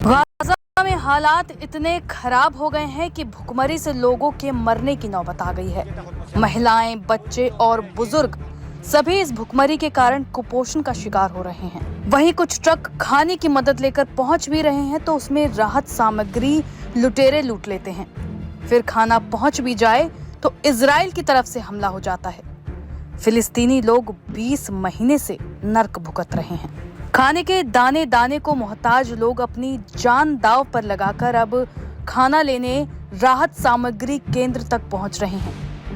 Gaza में हालात इतने खराब हो गए हैं कि भुखमरी से लोगों के मरने की नौबत आ गई है। महिलाएं, बच्चे और बुजुर्ग सभी इस भुखमरी के कारण कुपोषण का शिकार हो रहे हैं। वहीं कुछ ट्रक खाने की मदद लेकर पहुंच भी रहे हैं तो उसमें राहत सामग्री लुटेरे लूट लेते हैं। फिर खाना पहुंच भी जाए तो इजराइल की तरफ से हमला हो जाता है। फिलिस्तीनी लोग 20 महीने से नर्क भुगत रहे हैं। खाने के दाने दाने को मोहताज लोग अपनी जान दांव पर लगाकर अब खाना लेने राहत सामग्री केंद्र तक पहुंच रहे हैं।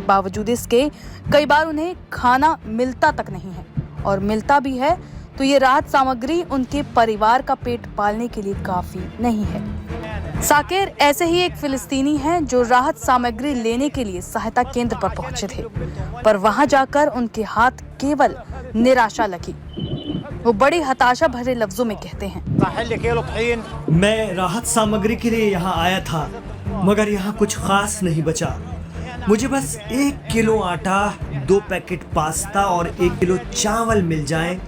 बावजूद इसके कई बार उन्हें खाना मिलता तक नहीं है, और मिलता भी है तो ये राहत सामग्री उनके परिवार का पेट पालने के लिए काफी नहीं है। साकिर ऐसे ही एक फिलिस्तीनी हैं जो राहत सामग्री लेने के लिए सहायता केंद्र पर पहुंचे थे, पर वहां जाकर उनके हाथ केवल निराशा लगी। वो बड़ी हताशा भरे लफ्जों में कहते हैं, मैं राहत सामग्री के लिए यहाँ आया था, मगर यहाँ कुछ खास नहीं बचा। मुझे बस 1 किलो आटा, 2 पैकेट पास्ता और 1 किलो चावल मिल जाए।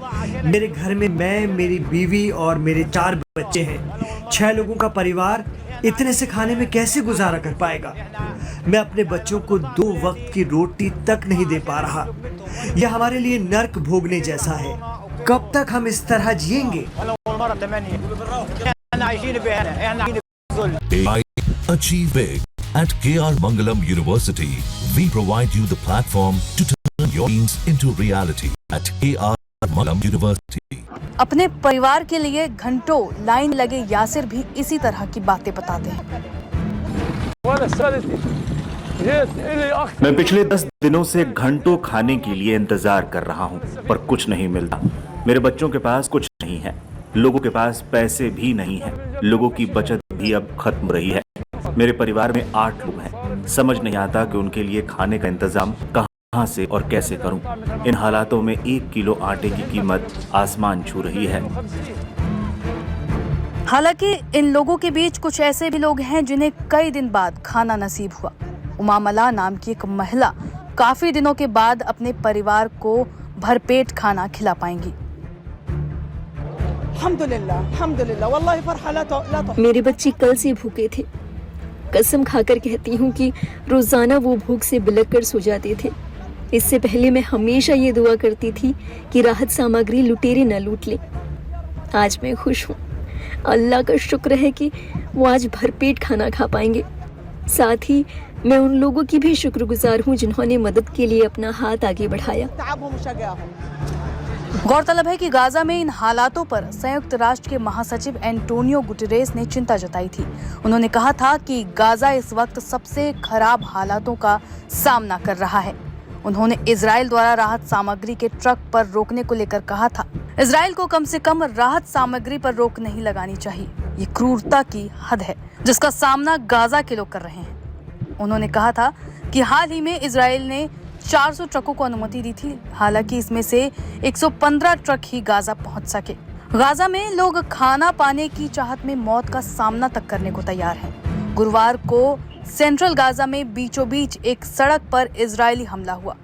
मेरे घर में मैं, मेरी बीवी और मेरे 4 बच्चे हैं। 6 लोगों का परिवार इतने से खाने में कैसे गुजारा कर पाएगा? मैं अपने बच्चों को 2 वक्त की रोटी तक नहीं दे पा रहा। यह हमारे लिए नर्क भोगने जैसा है। कब तक हम इस तरह जिएंगे? Achieve big at KR Mangalam University. We provide you the platform to turn your dreams into reality at KR Mangalam University. अपने परिवार के लिए घंटों लाइन लगे यासिर भी इसी तरह की बातें बताते हैं। मैं पिछले 10 दिनों से घंटों खाने के लिए इंतजार कर रहा हूं, पर कुछ नहीं मिलता। मेरे बच्चों के पास कुछ नहीं है, लोगों के पास पैसे भी नहीं है, लोगों की बचत भी अब खत्म रही है। मेरे परिवार में 8 लोग हैं। समझ नहीं आता कि उनके लिए खाने का इंतजाम कहां से और कैसे करूं। इन हालातों में 1 किलो आटे की कीमत आसमान छू रही है। हालांकि इन लोगों के बीच कुछ ऐसे भी लोग हैं जिन्हें कई दिन बाद खाना नसीब हुआ। उमामला नाम की एक महिला काफी दिनों के बाद अपने परिवार को भरपेट खाना खिला पाएंगी। मेरे बच्चे कल से भूखे थे। कसम खाकर कहती हूँ कि रोजाना वो भूख से बिलख कर सो जाते थे। इससे पहले मैं हमेशा ये दुआ करती थी कि राहत सामग्री लुटेरे न लूट लें। आज मैं खुश हूँ। अल्लाह का शुक्र है कि वो आज भरपेट खाना खा पाएंगे। साथ ही मैं उन लोगों की भी शुक्रगुजार हूँ जिन्होंने मदद के लिए अपना हाथ आगे बढ़ाया। गौरतलब है कि गाजा में इन हालातों पर संयुक्त राष्ट्र के महासचिव एंटोनियो गुटेरेस ने चिंता जताई थी। उन्होंने कहा था कि गाजा इस वक्त सबसे खराब हालातों का सामना कर रहा है। उन्होंने इजराइल द्वारा राहत सामग्री के ट्रक पर रोकने को लेकर कहा था, इजराइल को कम से कम राहत सामग्री पर रोक नहीं लगानी चाहिए। ये क्रूरता की हद है जिसका सामना गाजा के लोग कर रहे हैं। उन्होंने कहा था कि हाल ही में इजराइल ने 400 ट्रकों को अनुमति दी थी। हालांकि इसमें से 115 ट्रक ही गाजा पहुंच सके। गाजा में लोग खाना पाने की चाहत में मौत का सामना तक करने को तैयार हैं। गुरुवार को सेंट्रल गाजा में बीचों बीच एक सड़क पर इजरायली हमला हुआ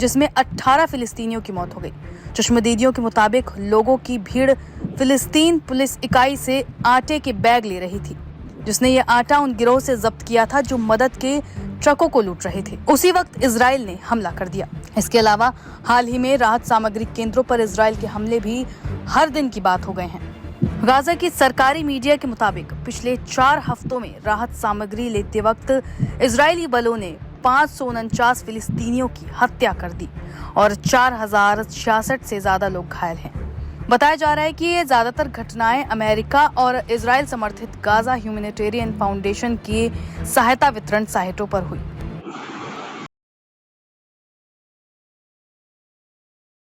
जिसमें 18 फिलिस्तीनियों की मौत हो गई। चश्मदीदियों के मुताबिक लोगों की भीड़ फिलिस्तीन पुलिस इकाई से आटे के बैग ले रही थी, जिसने ये आटा उन गिरोह से जब्त किया था जो मदद के ट्रकों को लूट रहे थे। उसी वक्त इजराइल ने हमला कर दिया। इसके अलावा हाल ही में राहत सामग्री केंद्रों पर इजराइल के हमले भी हर दिन की बात हो गए हैं। गाजा की सरकारी मीडिया के मुताबिक पिछले 4 हफ्तों में राहत सामग्री लेते वक्त इजरायली बलों ने 549 फिलिस्तीनियों की हत्या कर दी और 4066 से ज्यादा लोग घायल हैं। बताया जा रहा है कि ये ज्यादातर घटनाएं अमेरिका और इजराइल समर्थित गाजा ह्यूमैनिटेरियन फाउंडेशन की सहायता वितरण साइटों पर हुई।